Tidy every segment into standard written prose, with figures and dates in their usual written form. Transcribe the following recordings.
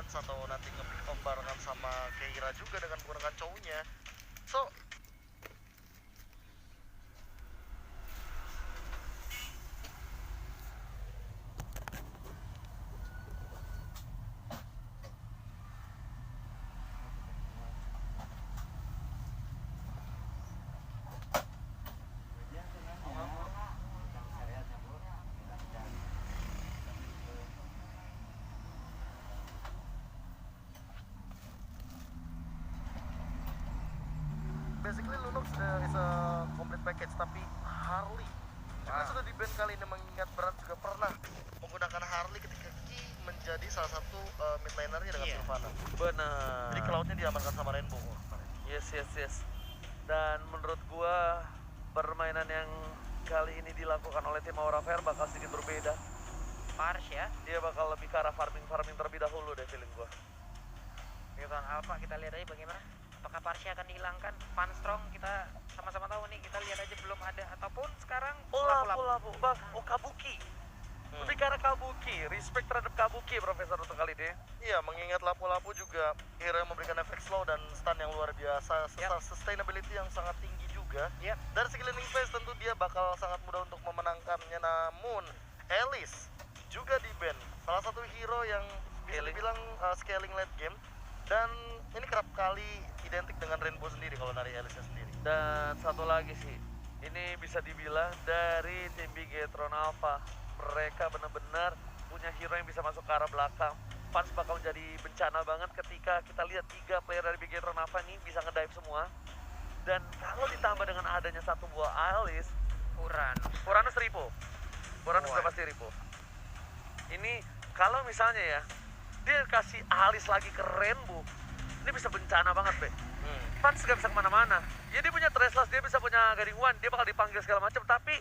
Pants atau nanti nge-pick off barengan sama Keira juga dengan menggunakan cowoknya. So, basically Lunox is a complete package, tapi Harley juga sudah di-ban kali ini, mengingat Berat juga pernah menggunakan Harley ketika Ki menjadi salah satu mid lanernya dengan Sylvana. Benar. Jadi cloud-nya diamankan sama Rainbow. Yes. Dan menurut gua permainan yang kali ini dilakukan oleh tim Aura Fire bakal sedikit berbeda. Pars ya. Dia bakal lebih ke arah farming terlebih dahulu deh feeling gua. Biarkan Alpha, kita lihat aja bagaimana. Apakah Parsnya akan dihilangkan? Pan Strong kita sama-sama tahu nih, kita lihat aja belum ada, ataupun sekarang lapu-lapu. Bang, Kabuki. Lebih ke arah Kabuki, respect terhadap Kabuki Profesor untuk kali ini. Iya, mengingat lapu-lapu juga hero yang memberikan efek slow dan stun yang luar biasa, sustainability yang sangat tinggi juga. Dari segi laning phase tentu dia bakal sangat mudah untuk memenangkannya, namun Alice juga di-ban. Salah satu hero yang bisa dibilang scaling late game, dan ini kerap kali identik dengan Rainbow sendiri kalau dari Alice sendiri. Dan satu lagi sih, ini bisa dibilang dari tim Bigetron Alpha, mereka benar-benar punya hero yang bisa masuk ke arah belakang. Pans bakal jadi bencana banget ketika kita lihat 3 player dari Bigetron Alpha nih bisa ngedive semua. Dan kalau ditambah dengan adanya satu buah Alice, Uranus Ripo. Uranus sudah pasti Ripo. Ini kalau misalnya ya, dia kasih Alice lagi ke Rainbow, ini bisa bencana banget, Be. Pans gak bisa kemana-mana. Ya dia punya Treslas, dia bisa punya Guiding One, dia bakal dipanggil segala macam, tapi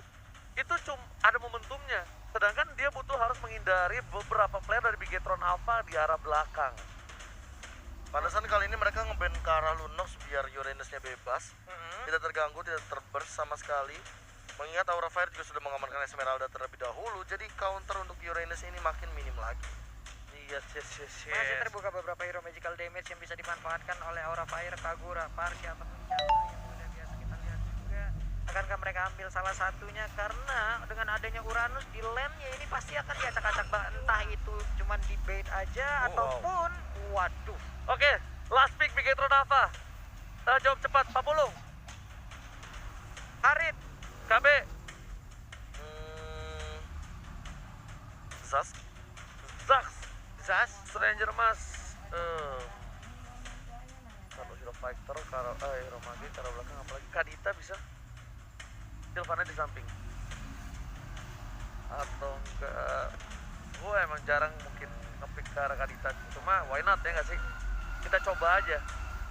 itu cuma ada momentumnya. Sedangkan dia butuh harus menghindari beberapa player dari Bigetron Alpha di arah belakang. Pantesan kali ini mereka nge-ban ke arah Lunox biar Uranusnya bebas, tidak terganggu, tidak terburst sama sekali. Mengingat Aura Fire juga sudah mengamankan Esmeralda terlebih dahulu, jadi counter untuk Uranus ini makin minim lagi. Yes. Masih terbuka beberapa hero magical damage yang bisa dimanfaatkan oleh Aura Fire, Kagura, Parsya, ataupun Chana yang udah biasa kita lihat juga. Akankah mereka ambil salah satunya? Karena dengan adanya Uranus di lane-nya ini pasti akan diacak-acak, entah itu cuman di bait aja ataupun waduh. Oke, last pick Bigetron Alpha. Jawab cepat, Papulung. Harit, KB. Zas, Stranger Mas. Kalau hero fighter, hero mage, cara belakang, apalagi Kadita bisa. Sylvana di samping. Atau enggak, gue emang jarang mungkin ngepick ke arah Kadita. Cuma why not ya nggak sih? Kita coba aja.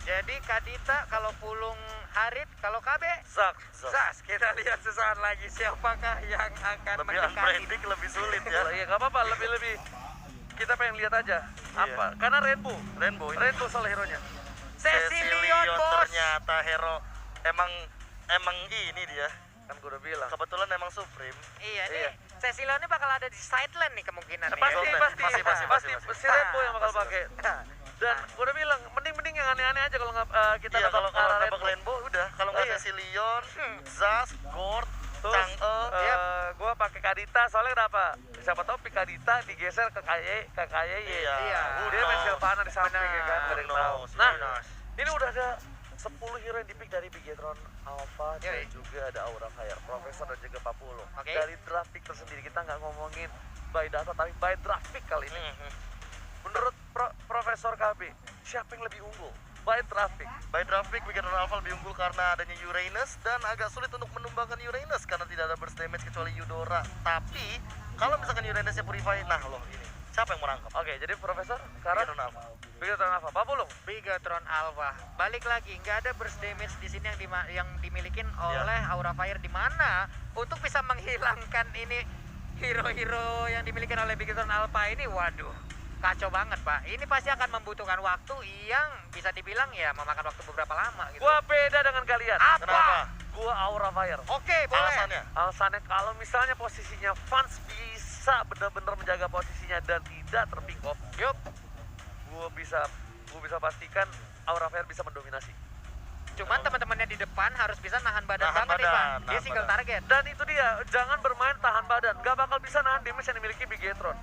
jadi Kadita, kalau Pulung Harit, kalau KB Zas. Kita lihat sesaat lagi siapakah yang akan lebih mendekati. unbranding, lebih sulit ya. Iya nggak apa-apa, lebih kita pengen lihat aja apa karena Rainbow salah hero nya. Cecilion bos. Ternyata hero emang ini dia. Kan gue udah bilang. Kebetulan emang Supreme. Iya nih, Cecilion ini bakal ada di sideline nih kemungkinan nih. Pasti si Rainbow yang bakal pakai. Dan gue udah bilang mending yang aneh-aneh aja kalau nggak kita Iya, dapat kalau dapat Rainbow udah, kalau nggak Cecilion, Zas, Gord, Chang'e, gue pakai Kadita soalnya kenapa? Siapa tahu pick Kadita digeser ke KYE. Iya. Dia main Sylvana di samping ya kan, nggak ada yang tahu. Nah, ini udah ada 10 hero yang dipick dari Bigetron Alpha dan juga ada Aura Fire, Profesor dan juga Papulung. Dari draft pick tersendiri kita nggak ngomongin by data tapi by draft pick kali ini. Menurut Profesor KB, siapa yang lebih unggul? By draft pick, Bigetron Alpha lebih unggul karena adanya Uranus dan agak sulit untuk menumbangkan Uranus karena tidak ada burst damage kecuali Eudora. Tapi kalau misalkan Uranusnya Purify, nah loh ini siapa yang merangkap? Oke, jadi Profesor sekarang Bigetron Alpha. Papulung. Bigetron Alpha. Balik lagi, nggak ada burst damage di sini yang dimiliki oleh Aura Fire, di mana untuk bisa menghilangkan ini hero-hero yang dimiliki oleh Bigetron Alpha ini, waduh, kacau banget Pak. Ini pasti akan membutuhkan waktu yang bisa dibilang ya memakan waktu beberapa lama gitu. Gua beda dengan kalian. Apa? Kenapa? Gua Aura Fire. Oke, boleh. Alasannya kalau misalnya posisinya Fans bisa benar-benar menjaga posisinya dan tidak terpick off. Yup. gue bisa pastikan Aura Fire bisa mendominasi. Cuman teman-temannya di depan harus bisa nahan badan Nahan banget nih, Pak. badan, Dia nahan single badan. target. Dan itu dia, jangan bermain tahan badan. Gak bakal bisa nahan damage yang dimiliki Bigetron.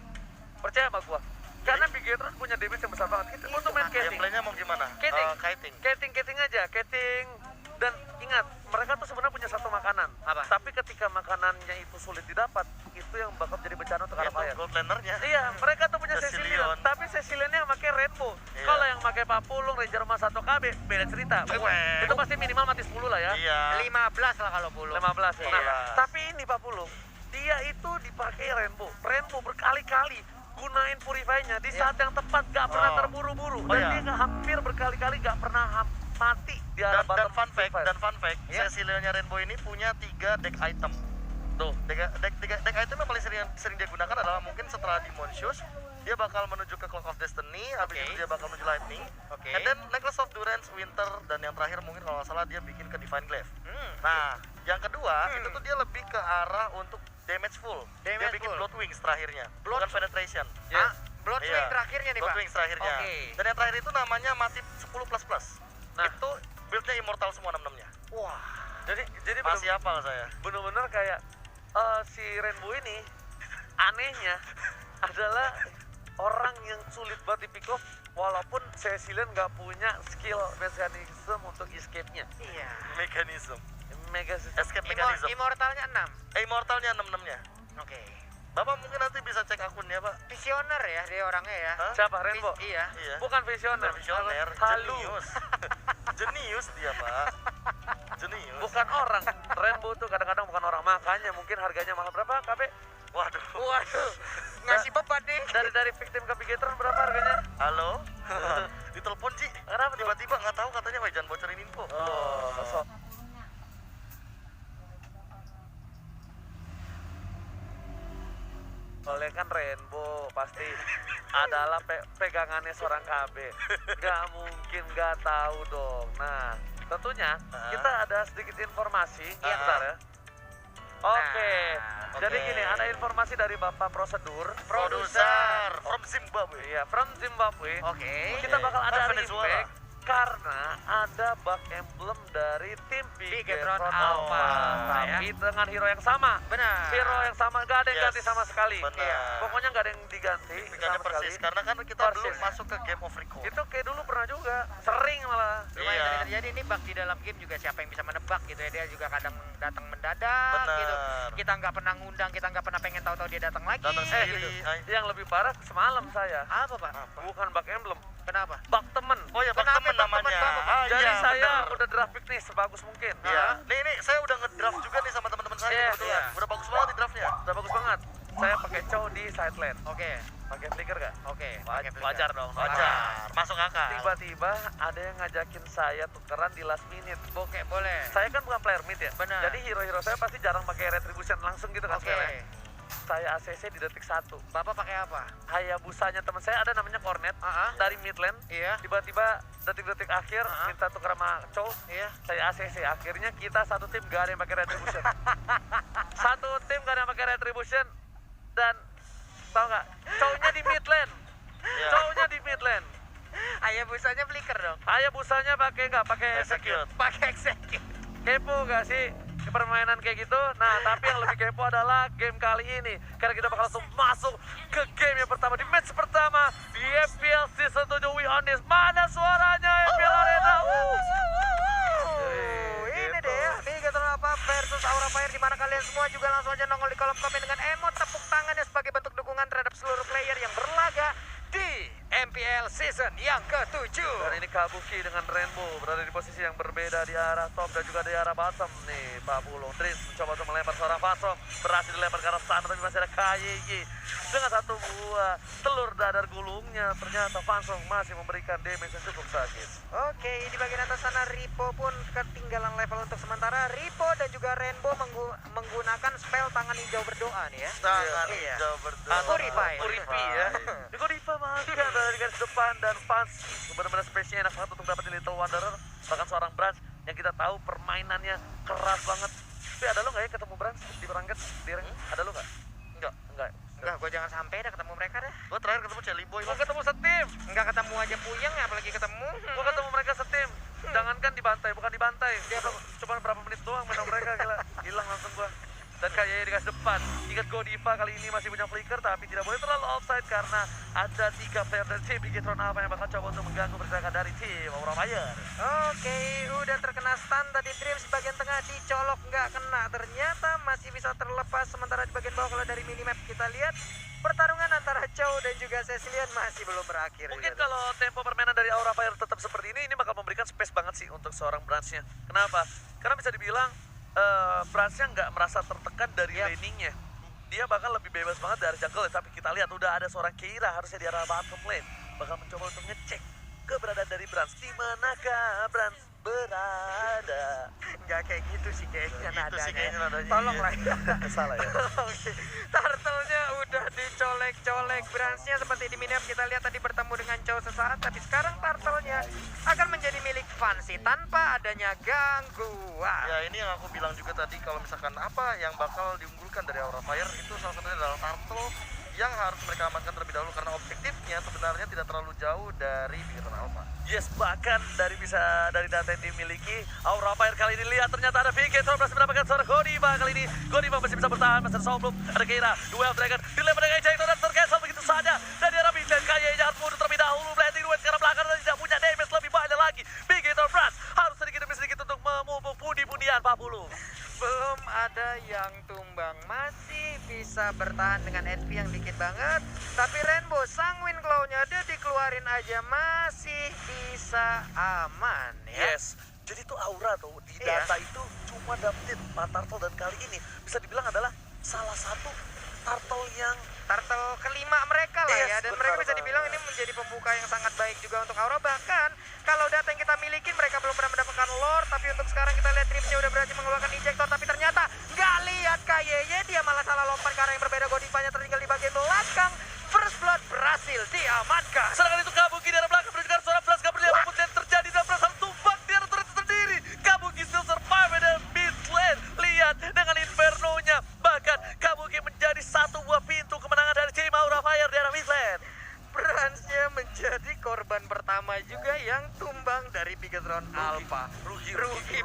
Percaya sama gua. Karena Bigetron punya damage yang besar banget. Kita untuk main Keting. Gameplaynya mau gimana? Kiting. Keting aja. Keting. Dan ingat, mereka tuh sebenarnya punya satu makanan. Apa? Tapi ketika makanannya itu sulit didapat, itu yang bakal jadi bencana untuk Aura Itu Fire. gold lanernya. Iya, mereka tuh punya Cecilion. Cecilion, tapi Cecilionnya yang pakai Rainbow. Iya. Kalau yang pakai Papulung, Ranger Emas 1 KB, beda cerita. Weh. Itu pasti minimal mati 10 lah ya. Iya. 15 lah kalau puluh. 15 ya. Nah, 15. tapi ini Papulung, dia itu dipakai Rainbow. Rainbow berkali-kali gunain Purify-nya di saat yang tepat, gak pernah Oh. terburu-buru. Oh, Dan iya. dia nggak hampir berkali-kali gak pernah mati di arah Dan bottom fun fact, Purify. Iya. Cecilionnya Rainbow ini punya 3 deck item. Tuh, deck item yang paling sering dia gunakan adalah mungkin setelah Demon Shoes, dia bakal menuju ke Clock of Destiny, habis Oke. itu dia bakal menuju Lightning. Oke. And then Necklace of Durance, Winter, dan yang terakhir mungkin kalau nggak salah dia bikin ke Divine Glaive. Nah, yang kedua itu tuh dia lebih ke arah untuk damage full. Dia Damage bikin full. Blood Wings terakhirnya, Blood bukan Penetration. Yes. Bloodwing Iya. terakhirnya nih, Blood Pak. Wings terakhirnya. Oke. Dan yang terakhir itu namanya mati 10++. Nah. Itu build-nya immortal semua 6-6-nya. Wah. Jadi Masih hafal saya. bener-bener kayak si Rainbow ini anehnya adalah orang yang sulit banget di pick off walaupun Cecilion nggak punya skill mechanism untuk escape-nya. Iya. Mekanisme. Mega Escape mechanism. Immortalnya 6. Immortalnya 6-6-nya. Oke. Bapak mungkin nanti bisa cek akunnya, Pak. Visioner ya dia orangnya ya. Hah? Siapa Rainbow? Iya. Iya. Bukan visioner. Visioner, Halu. jenius. Jenius dia, Pak. Jenius. Bukan orang. Rainbow tuh kadang-kadang bukan orang. Makanya mungkin harganya mahal. Berapa KB? Waduh. Waduh. Ngasih beban nih. Dari victim ke Bigetron berapa harganya? Halo? Ditelepon, Ci. Kenapa tuh? Tiba-tiba nggak tahu katanya, wah jangan bocorin info. Oh, sok. Oleh kan Rainbow pasti adalah pegangannya seorang KB. Gak mungkin gak tahu dong. Nah, tentunya kita ada sedikit informasi. Iya. Bentar ya. Oke. Nah, Jadi oke. gini, ada informasi dari Bapak Prosedur. Produser from Zimbabwe. Iya, from Zimbabwe. Oke. Kita bakal ada Venezuela. impact karena ada bug emblem dari tim Bigetron Bigetron Alpha, Alpha. Tapi dengan hero yang sama. Benar. Hero yang sama, gak ada yang Yes, ganti sama sekali. benar. Iya. Pokoknya gak ada yang diganti Tipikalnya sama sekali. persis, karena kan kita Persis. belum masuk ke Game of Record. Itu kayak dulu pernah juga, sering malah. Cuma Iya. yang sering terjadi ini bug di dalam game juga siapa yang bisa menebak gitu ya. Dia juga kadang datang mendadak Benar. gitu. Kita nggak pernah ngundang, kita nggak pernah pengen tahu-tahu dia datang lagi. Datang sendiri. gitu. Ay. Yang lebih parah semalam saya. Apa, Pak? Bukan bug emblem, Kenapa? bug temen. Oh ya, Bang Kenapa temen Bang namanya. temen, Bang? Jadi iya, saya benar. udah draft pick nih sebagus mungkin. Iya. Nih, saya udah ngedraft juga nih sama teman-teman saya Iya, kebetulan. iya. Udah bagus banget di draftnya. Udah bagus banget. Saya pakai cow di side lane. Oke. Pakai flicker gak? Oke. pakai flicker. Wajar dong. Wajar, masuk akal. Tiba-tiba ada yang ngajakin saya tukeran di last minute. Oke, boleh. Saya kan bukan player mid ya. Benar. Jadi hero-hero saya pasti jarang pakai retribution langsung gitu kan Oke. sekarang. Saya ACC di detik 1. Bapak pakai apa? Hayabusanya teman saya ada namanya Cornet dari mid lane. Iya. Tiba-tiba detik-detik akhir Ah. minta tuker sama Chow. Iya. Saya ACC. Akhirnya kita satu tim gak ada yang pakai retribution. Satu tim gak ada yang pakai retribution. Dan tau gak? Chow-nya di mid lane. Iya. Chow-nya di mid lane. Hayabusanya flicker dong. Hayabusanya pakai nggak? Pakai execute. Pakai execute. Kepo gak sih permainan kayak gitu? Nah, tapi yang lebih kepo adalah game kali ini. Karena kita bakal langsung masuk ke game yang pertama. Di match pertama di FPL Season 7 We On This. Mana suaranya FPL Arena? Ini deh ya, Bigetron Alpha versus Aura Fire, di mana kalian semua juga langsung aja nongol di kolom komen dengan emot tepuk tangannya sebagai bentuk dukungan terhadap seluruh player yang berlaga di MPL season yang ke-7. Dan ini Kabuki dengan Rainbow berada di posisi yang berbeda di arah top dan juga di arah bottom. Nih, Pak Bulung Tris mencoba untuk melempar seorang Fasong. Berhasil dilempar ke arah sana, tapi masih ada KYY. Dengan satu buah telur dadar gulungnya, ternyata Fasong masih memberikan damage yang cukup sakit. Oke, di bagian atas sana Ripo pun ketinggalan level untuk sementara. Ripo dan juga Rainbow menggunakan spell tangan hijau berdoa nih ya. Tangan Iya. hijau berdoa. Purify. Purify ya. Purify makan dari garis depan dan Fans benar-benar spesialnya enak banget untuk dapat di Little Wanderer. Bahkan seorang Brans yang kita tahu permainannya keras banget. Tapi ada lo nggak ya ketemu Brans di perangkat di ring? Ada lo nggak? Enggak. Enggak, gue jangan sampai dah ketemu mereka dah. Gue terakhir ketemu Jelly Boy. Mau ketemu setim. Enggak ketemu aja santai. Cuma berapa menit doang menang mereka, gila. Hilang langsung gua. Dan kayaknya dikasih depan. Ingat Godiva kali ini masih punya flicker, tapi tidak boleh terlalu offside karena ada 3 player dari tim Bigetron Alpha yang bakal coba untuk mengganggu pergerakan dari tim Aura Fire. Oke, udah terkena stun tadi Dreams bagian tengah dicolok nggak kena. Ternyata masih bisa terlepas. Sementara di bagian bawah kalau dari minimap kita lihat pertarungan antara Chow dan juga Cecilian masih belum berakhir. Mungkin juga. kalau tempo permainan dari Aura Fire tetap seperti ini bakal memberikan space banget sih untuk seorang Branch-nya. Kenapa? Karena bisa dibilang Branch-nya nggak merasa tertekan dari laningnya. Dia bakal lebih bebas banget dari jungle, tapi kita lihat udah ada seorang Keira harusnya di arah bottom lane. Bakal mencoba untuk ngecek keberadaan dari Branch. Di manakah Branch berada? Nggak kayak gitu sih kayaknya nadanya. nadanya. Tolong lah. Salah ya. Oke, turtle-nya udah dicolek-colek. Branch-nya seperti di minimap kita lihat tadi bertemu dengan Chow sesaat, tapi sekarang turtle-nya akan menjadi milik Fancy tanpa adanya gangguan. Ya ini yang aku bilang juga tadi, kalau misalkan apa yang bakal diunggulkan dari Aura Fire itu salah satunya adalah turtle yang harus mereka amankan terlebih dahulu karena objektifnya sebenarnya tidak terlalu jauh dari Bigetron Alpha. Yes, bahkan dari data yang dimiliki Aura Fire kali ini lihat ternyata ada Bigetron berhasil mendapatkan seorang Godiva kali ini. Godiva masih bisa bertahan, masih ada Soulbloom, ada Keira, Duel Dragon, dilempar dengan Ejector dan tercancel begitu saja. Dan di arah midlane kayaknya harus mundur terlebih dahulu, blending duet ke arah belakang dan tidak punya damage lebih banyak lagi. Bigetron Branch harus sedikit demi sedikit untuk memupuk pundi-pundian 40. Belum ada yang tumbang, masih bisa bertahan dengan HP yang dikit banget. Tapi Rainbow Sanguine Claw-nya dia dikeluarin aja masih bisa aman ya. Yes, jadi tuh Aura tuh di data itu cuma dapetin 4 turtle dan kali ini bisa dibilang adalah salah satu turtle yang Turtle kelima mereka lah ya, dan benar, mereka bisa dibilang ini menjadi pembuka yang sangat baik juga untuk Aura. Bahkan kalau data yang kita miliki mereka belum pernah mendapatkan lore, tapi untuk sekarang kita lihat Dreams-nya udah berhasil mengeluarkan ejector, tapi ternyata nggak lihat KYY, dia malah salah lompat ke arah yang berbeda. Godivanya tertinggal di bagian belakang. First blood berhasil diamankan. serangan itu Kabuki di arah belakang menunjukkan seorang Blast kabur di apapun yang terjadi dan Blast harus tumbang di arah turret sendiri. Kabuki still survive dan mid lane. Lihat dengan Inferno-nya. Bahkan Kabuki menjadi satu buah pintu kemenangan dari tim Aura Fire di arah mid lane. Branch-nya menjadi korban pertama juga yang tumbang dari Bigetron Alpha. Rugi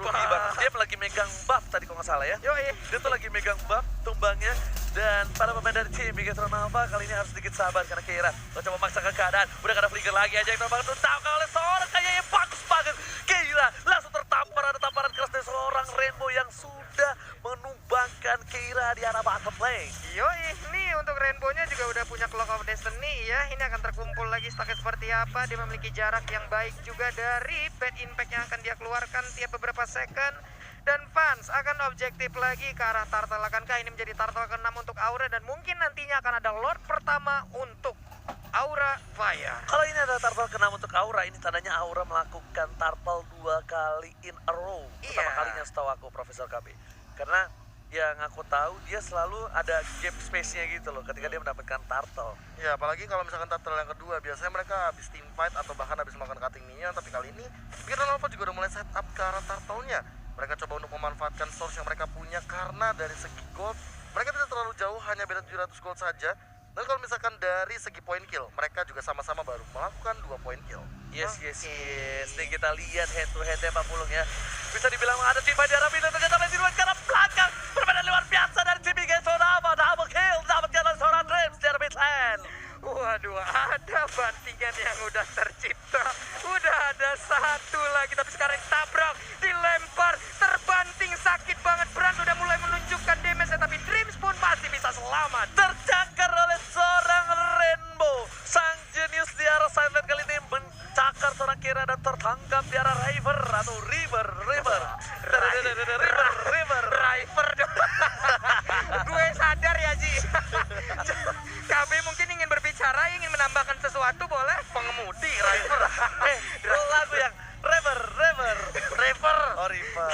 banget. Dia lagi megang buff tadi kalau nggak salah ya. Yoi. Dia tuh lagi megang buff tumbangnya. Dan para pemain dari tim Bigetron Alpha kali ini harus sedikit sabar karena Keira coba memaksakan keadaan. Udah gak ada flicker lagi aja yang terbang tertangkap oleh seorang kayaknya bagus banget. Keira langsung tertampar, ada tamparan keras dari seorang Rainbow yang sudah menumbangkan Keira di arah bottom lane. Yoi, ini untuk Rainbow-nya juga udah punya Clock of Destiny ya. Ini akan terkumpul lagi stoknya seperti apa. Dia memiliki jarak yang baik juga dari bad impact yang akan dia keluarkan tiap beberapa second. Dan fans akan objektif lagi ke arah turtle. Akankah ini menjadi turtle ke-6 untuk Aura, dan mungkin nantinya akan ada Lord pertama untuk Aura Fire. Kalau ini ada turtle ke-6 untuk Aura, ini tandanya Aura melakukan turtle 2 kali in a row. Pertama kalinya setahu aku, Profesor KB. Karena yang aku tahu dia selalu ada gap space-nya gitu loh ketika dia mendapatkan turtle. Ya apalagi kalau misalkan turtle yang kedua, biasanya mereka habis team fight atau bahkan habis melakukan cutting minion. Tapi kali ini Bigetron Alpha juga udah mulai set up ke arah turtle-nya. Mereka coba untuk memanfaatkan source yang mereka punya karena dari segi gold mereka tidak terlalu jauh, hanya beda 700 gold saja. Dan kalau misalkan dari segi point kill, mereka juga sama-sama baru melakukan 2 point kill. Yes. Nih kita lihat head to head-nya Pak Pulung ya. Bisa dibilang ada tim di arah midlane, ternyata Messi Ruan ke arah belakang. Permainan luar biasa dari tim Bigetron Alpha. Double kill, dapatkan oleh seorang Dreams di arah midlane. Waduh, ada bantingan yang udah tercipta. Udah ada satu lagi, tapi sekarang tabrak, dilempar, terbanting, sakit banget. Branch udah mulai menunjukkan damage-nya, tapi Dreams pun masih bisa selamat. Tercakar oleh seorang Rainbow. Sang jenius di arah sideline kali ini mencakar seorang Keira dan tertangkap di arah River atau River. River. Gue sadar ya, Ji. KB mungkin ingin berbicara, ingin menambahkan sesuatu, boleh? Pengemudi River. Lagu yang River. Oh River.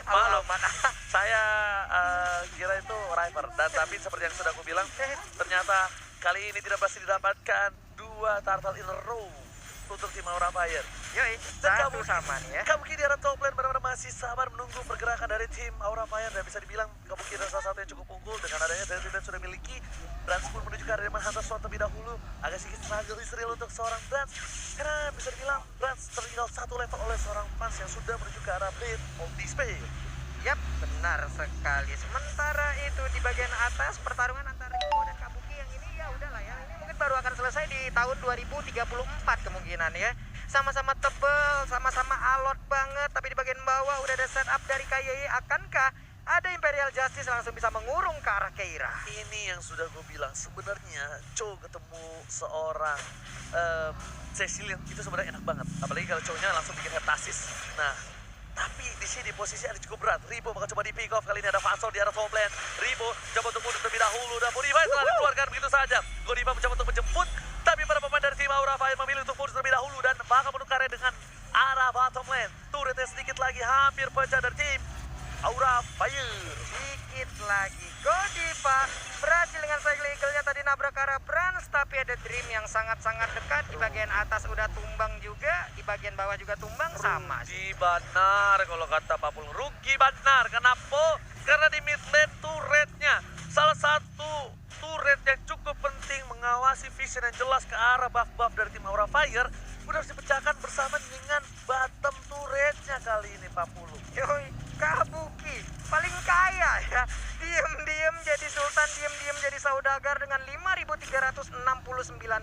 Maklum, saya kira itu River. Dan tapi seperti yang sudah aku bilang, ternyata kali ini tidak berhasil didapatkan 2 turtle in a row untuk tim Aura Fire. Yoi, Dan satu Kabuki- sama nih ya. Kabuki di arah top lane benar-benar masih sabar menunggu pergerakan dari tim Aura Fire. Dan bisa dibilang Kabuki adalah salah satu yang cukup unggul. Dengan adanya dari dan sudah miliki, Brans pun menuju ke area Manhunter Sword terlebih dahulu. Agak sedikit struggle Israel untuk seorang Brans, karena bisa dibilang Brans tertinggal satu level oleh seorang Fans yang sudah menuju ke arah Blade of Despair. Yap, benar sekali. Sementara itu di bagian atas pertarungan antara Ringo dan Kabuki yang ini ya udahlah ya. Ini mungkin baru akan selesai di tahun 2034 kemungkinan ya. Sama-sama tebel, sama-sama alot banget. Tapi di bagian bawah udah ada setup dari KYY. Akankah ada Imperial Justice langsung bisa mengurung ke arah Keira? Ini yang sudah gue bilang, sebenarnya Cho ketemu seorang Cecilian itu sebenarnya enak banget. Apalagi kalau Cho-nya langsung bikin heptasis. Nah, tapi di sini posisi ada cukup berat. Ribo bakal coba di pick off. Kali ini ada Fansol di arah top lane. Ribo coba untuk mundur terlebih dahulu. Dan Bodiva telah dikeluarkan begitu saja. Godiva mencoba untuk menjemput, tapi para pemain dari tim Aura Fire memilih untuk mundur terlebih dahulu dan bakal menukarnya dengan arah bottom lane. Turretnya sedikit lagi hampir pecah dari tim Aura Fire. Dikit lagi Godiva berhasil dengan cycle eagle-nya tadi nabrak ke arah Brans, tapi ada Dream yang sangat-sangat dekat. Di bagian atas udah tumbang juga, di bagian bawah juga tumbang, sama sih. Rugi benar kalau kata Pak Pul. Rugi benar. Kenapa? Karena di mid lane turretnya, salah satu turret yang cukup penting mengawasi vision yang jelas ke arah buff-buff dari tim Aura Fire udah harus dipecahkan bersama dengan bottom turretnya kali ini Pak Pulu. Yoi, Kabuki paling kaya ya. Diem-diem jadi sultan, diem-diem jadi saudagar dengan 5.369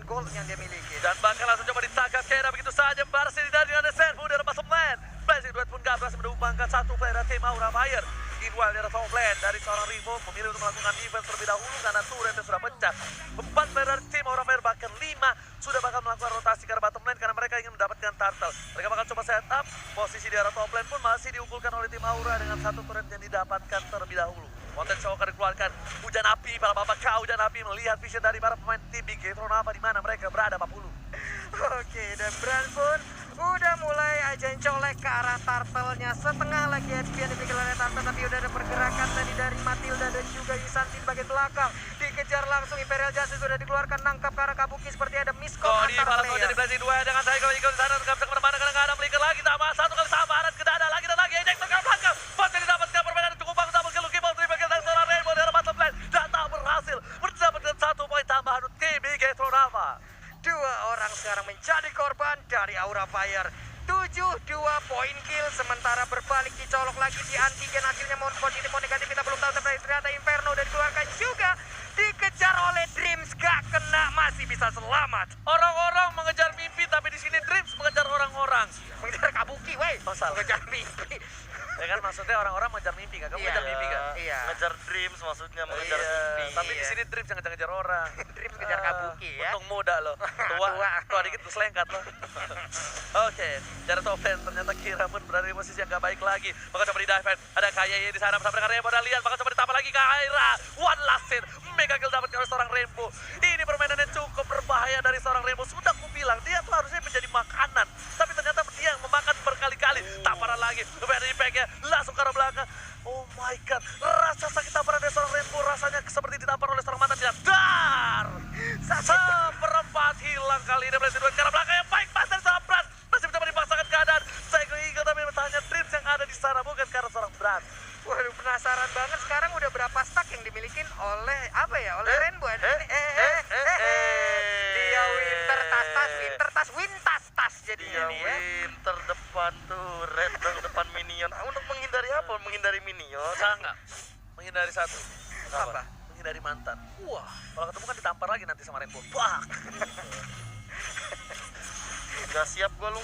gold yang dia miliki. Dan bakal langsung coba ditangkap Keira begitu saja. Barsi dari ada servu dari bottom lane. Blazing Duet pun gak berhasil menumbangkan satu player dari tim Aura Fire. Meanwhile dari top lane dari seorang Rivo memilih untuk melakukan defense terlebih dahulu karena turretnya sudah pecah. 4 player dari tim Aura Fire bahkan 5 sudah bakal melakukan rotasi ke arah bottom lane karena mereka ingin mendapatkan turtle. Mereka bakal coba setup. Posisi di arah top lane pun masih diunggulkan oleh tim Aura dengan satu turret yang didapatkan terlebih dahulu. Konten Shocker dikeluarkan. Hujan api, para bapak kau hujan api melihat vision dari para pemain tim Big Gatron apa di mana mereka berada Pak Pulu. Oke, dan Bran pun udah mulai aja colek ke arah turtle-nya. Setengah lagi HP yang dimiliki oleh turtle, tapi udah ada pergerakan tadi dari Matilda dan juga Yusanti di bagian belakang. Dikejar langsung, Imperial Justice sudah dikeluarkan, nangkap ke arah Kabuki seperti ada miscom Kodi antar malah player. jadi Blazing Duet dengan saya kalau ikut di sana nggak bisa kemana-mana karena nggak ada flicker lagi. Tambah satu kali tambahan ke dada lagi dan lagi ejector ke belakang. Pas yang didapatkan permainan cukup bagus double kill Kibol dari bagian dari seorang Rainbow dari bottom lane dan tak berhasil mendapatkan 1 poin tambahan untuk tim Big Gatron Alpha. 2 orang sekarang menjadi korban dari Aura Fire. 7-2 poin kill, sementara berbalik dicolok lagi di antigen, akhirnya mau positif mau negatif kita belum tahu, tapi ternyata Inferno udah dikeluarkan juga, dikejar oleh Dreams, gak kena, masih bisa selamat. Orang-orang mengejar mimpi tapi di sini Dreams mengejar orang-orang. Mengejar Kabuki, wey, Masalah. mengejar mimpi. Ya kan maksudnya orang-orang mengejar mimpi kan? Kamu Iya. mengejar mimpi kan? Iya. Ngejar dreams maksudnya, mengejar Iya, mimpi. tapi di sini Dreams yang ngejar-ngejar orang. Dreams kejar Kabuki ya. Untung muda loh. Tua, Tua. tua dikit terus lengkat loh. Oke, dari top lane ternyata Kira pun berada di posisi yang gak baik lagi. Bakal coba di dive. Ada KYY di sana bersama dengan Rainbow dan lihat bakal coba ditambah lagi ke Aira. One last hit. Mega kill dapat oleh seorang Rainbow. Ini permainan yang cukup berbahaya dari seorang Rainbow. Sudah aku bilang dia tuh harusnya menjadi makanan. Tapi ternyata dia yang memakan berkali-kali. Tamparan lagi. Dari impact-nya langsung ke arah belakang. Oh my god. Rasa sakit tamparan dari seorang Rainbow rasanya seperti ditampar oleh seorang mantan dia. Dar! Seperempat hilang kali ini Blazing Duet ke arah belakang yang baik pas dari seorang Brand. Masih mencoba dipaksakan keadaan. Cycle Eagle tapi bertanya Dreams yang ada di sana bukan karena seorang Brand. Waduh, penasaran banget sekarang udah berapa stack yang dimiliki oleh apa ya? Oleh Rainbow. Dia wintas tas jadinya Dia nih ya. winter depan turret dong, depan minion. Untuk menghindari apa? Menghindari minion. Sangat menghindari satu. Apa? Menghindari mantan. Wah, kalau ketemu kan ditampar lagi nanti sama Rainbow. Wah. Gak siap gua lu.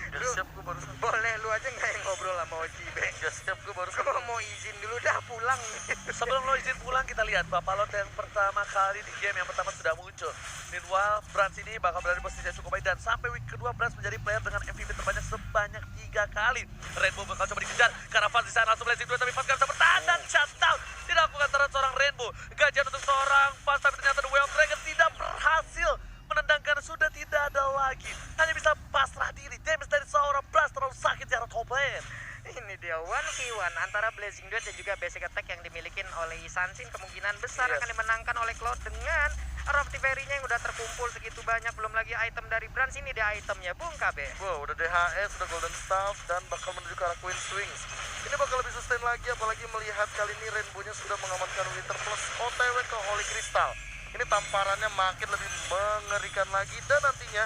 Gak siap gua barusan. Boleh lu aja nggak yang ngobrol sama Oji, Be? Gak siap gua barusan. Gua mau izin dulu dah pulang. Sebelum lo izin pulang kita lihat Bapalot yang pertama kali di game yang pertama sudah muncul. Meanwhile, Brans ini bakal berada di posisi yang cukup baik dan sampai week kedua Brans menjadi player dengan MVP terbanyak sebanyak 3 kali. Rainbow bakal coba dikejar karena Fans di sana langsung Blazing Duet tapi Fans gak bisa bertahan dan shutdown. Dilakukan terhadap seorang Rainbow. Gajian untuk seorang Fans tapi ternyata The Way of Dragon tidak berhasil menendangkan, sudah tidak ada lagi. Hanya bisa pasrah diri. Damage dari seorang Blast terlalu sakit di arah top lane. Ini dia 1v1 antara Blazing Duet dan juga basic attack yang dimiliki oleh Isansin, kemungkinan besar Yes. akan dimenangkan oleh Cloud dengan Raftiveri-nya yang udah terkumpul segitu banyak, belum lagi item dari Brans. Ini dia itemnya, Bung KB. Wow, udah DHS, udah Golden Staff, dan bakal menuju ke arah Queen Swings. Ini bakal lebih sustain lagi, apalagi melihat kali ini Rainbow-nya sudah mengamankan Winter Plus OTW ke Holy Crystal. Ini tamparannya makin lebih mengerikan lagi, dan nantinya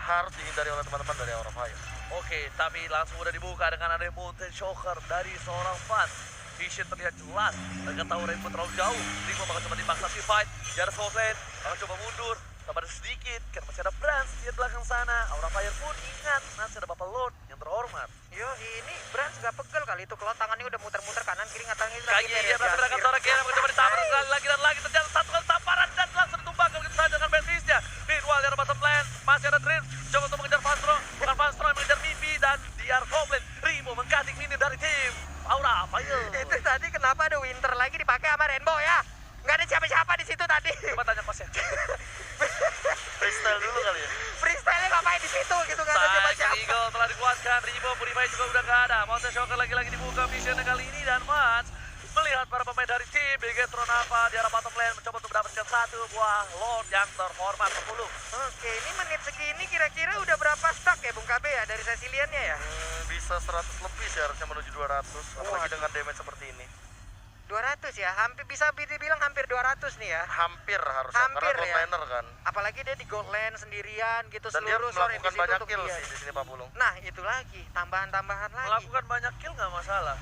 harus dihindari oleh teman-teman dari Aura Fire. Oke, tapi langsung udah dibuka dengan ada Mountain Shocker dari seorang fan. Vision terlihat jelas, mereka tahu Rainbow terlalu jauh. Rimo bakal coba dipaksa si fight, di arah Soul Lane, bakal coba mundur. Sabar sedikit, karena masih ada Brans di belakang sana. Aura Fire pun ingat, masih ada Bapak Lord yang terhormat. Yo, ini Brans gak pegel kali itu, kalau tangannya udah muter-muter kanan kiri ngatangin Kaki dia berhasil berangkat seorang kira mencoba ditampar sekali lagi dan lagi terjadi satu kali tamparan dan langsung ditumbangkan begitu saja dengan Betisnya. Meanwhile di arah bottom lane masih ada Dream coba untuk mengejar Fastro, bukan Fastro yang mengejar Mimpi, dan di arah top lane Rimo mengkating mini dari tim Aura Fire. Itu tadi kenapa ada Winter lagi dipakai sama Rainbow ya? Nggak ada siapa-siapa di situ tadi. Coba tanya kosnya. Freestyle dulu kali ya. Freestyle-nya ngapain di situ gitu, nggak ada siapa-siapa. Eagle telah dikuatkan, Rimo Purify juga udah nggak ada. Mountain Shocker lagi-lagi dibuka visionnya kali ini, dan Mats melihat para pemain dari tim Bigetron Alpha di arah bottom lane mencoba untuk mendapatkan satu buah Lord yang terhormat 10. Oke, ini menit segini kira-kira udah berapa stack ya Bung KB ya dari sesiliannya ya? Bisa 100 lebih sih, harusnya menuju 200, apalagi dengan damage seperti ini. 200 ya, hampir bisa dibilang hampir 200 nih ya. Hampir harusnya, Hampir karena ya. gold laner kan. Apalagi dia di gold lane sendirian gitu, Dan dia seluruh sore melakukan di situ banyak untuk kill dia. sih di sini Pak Pulung. Nah, itu lagi, tambahan-tambahan lagi. Melakukan banyak kill nggak masalah.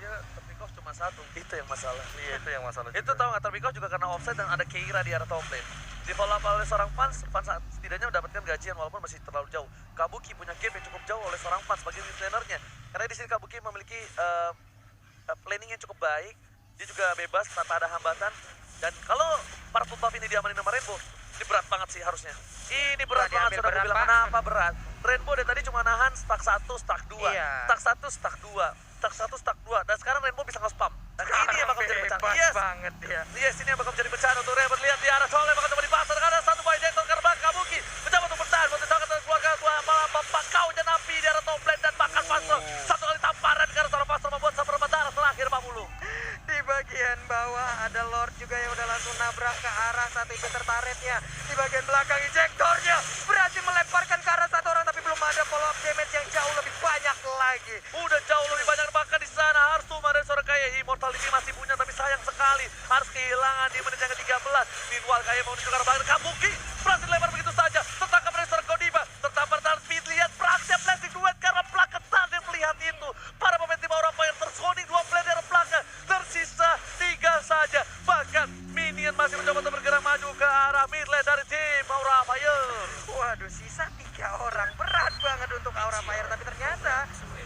Dia terpick off cuma satu, itu yang masalah. Iya, itu yang masalah Itu juga. tahu nggak, terpick off juga karena offside dan ada Keira di arah top lane. Di follow up oleh seorang fans setidaknya mendapatkan gajian walaupun masih terlalu jauh. Kabuki punya game yang cukup jauh oleh seorang fans sebagai mid lanernya. Karena di sini Kabuki memiliki planning yang cukup baik. Dia juga bebas tanpa ada hambatan. Dan kalau para pembuff ini diamanin sama Rainbow, ini berat banget sih harusnya. Ini berat Wah, banget, diambil sudah berapa? bilang kenapa berat. Rainbow dari tadi cuma nahan stack 1, stack 2. Iya. Stack 1, stack 2. Stack 1, stack 2. Dan sekarang Rainbow bisa nge-spam. Dan ini yang bakal menjadi bencana. Bebas Yes, banget ya. yes, ini yang bakal menjadi bencana untuk Rainbow. Lihat di arah Soleh, bakal coba dipaksa. Ada satu buah injektor gerbang Kabuki. Mencoba untuk bertahan, untuk keluarga dua malam kau dan api di arah top lane dan bahkan Fastro. Satu kali tamparan karena seorang Fastro membuat seperempat darah terakhir Pak Bulu. Di bagian bawah ada Lord juga yang udah langsung nabrak ke arah satu injektor turretnya. Di bagian belakang injektornya berhasil melemparkan ke arah satu orang, tapi belum ada follow up damage yang jauh lebih banyak lagi. Udah jauh lebih banyak, bahkan di sana harus tuh ada seorang kayak Immortality masih punya, tapi sayang sekali harus kehilangan di menit yang ke-13. Meanwhile kayak mau menunjukkan banget Kabuki berhasil lempar begitu saja, tertangkap dari seorang Godiva, tertampar dan speed. Lihat praksnya plastik duet karena belakang tadi melihat itu. Para pemain tim Aura Fire tersoning 2 player dari belakang, tersisa 3 saja. Bahkan minion masih mencoba untuk bergerak maju ke arah mid lane dari tim Aura Fire. Waduh, sisa 3 orang, berat banget untuk Aura Fire, tapi ternyata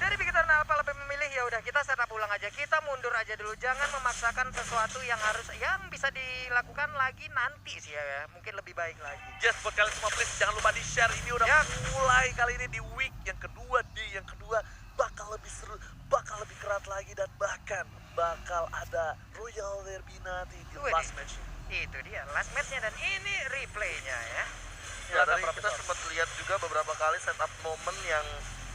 dari Bigetron Alpha lebih memilih ya udah kita setup ulang aja, kita mundur aja dulu, jangan memaksakan sesuatu yang bisa dilakukan lagi nanti sih ya, mungkin lebih baik lagi. Yes, buat kalian semua please jangan lupa di share. Ini udah Yap. mulai kali ini di week yang kedua. Di yang kedua bakal lebih seru, bakal lebih kerat lagi, dan bahkan bakal ada Royal Derby nanti di Wih, last match. Itu dia last matchnya, dan ini replaynya ya. Ya, Ada tadi kita Profesor. sempat lihat juga beberapa kali setup momen yang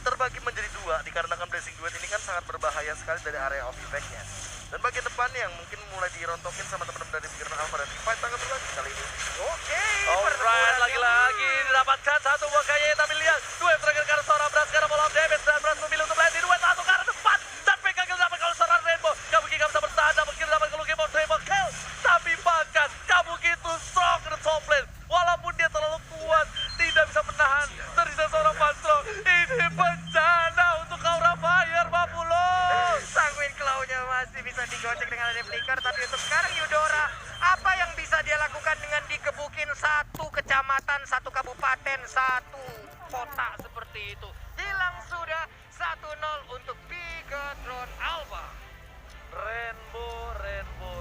terbagi menjadi 2 dikarenakan Blazing Duet ini kan sangat berbahaya sekali dari area of effect-nya. Dan bagian depan yang mungkin mulai dirontokin sama teman-teman dari Bigetron Alpha, dan fight tangan lagi kali ini. Oke, Alright, pertempuran lagi-lagi yang- didapatkan satu buah kaya, tapi lihat dua yang terakhir karena seorang Brans karena bola damage, dan Brans memilih untuk landing dua satu ke arah depan, dan PKG dapat kalau seorang Rainbow. Kabuki gak bisa bertahan, dapat kill, dapat keluar game triple kill, tapi bahkan Kabuki itu strong ke top lane. Walaupun dia terlalu kuat, tidak bisa menahan tersisa seorang Fastro. Ini bencana untuk Aura Fire, Bapulo. Sanguin Claw-nya masih bisa digocek dengan ada flicker, tapi untuk sekarang Eudora, apa yang bisa dia lakukan dengan dikebukin satu kecamatan, satu kabupaten, satu kota seperti itu? Hilang sudah,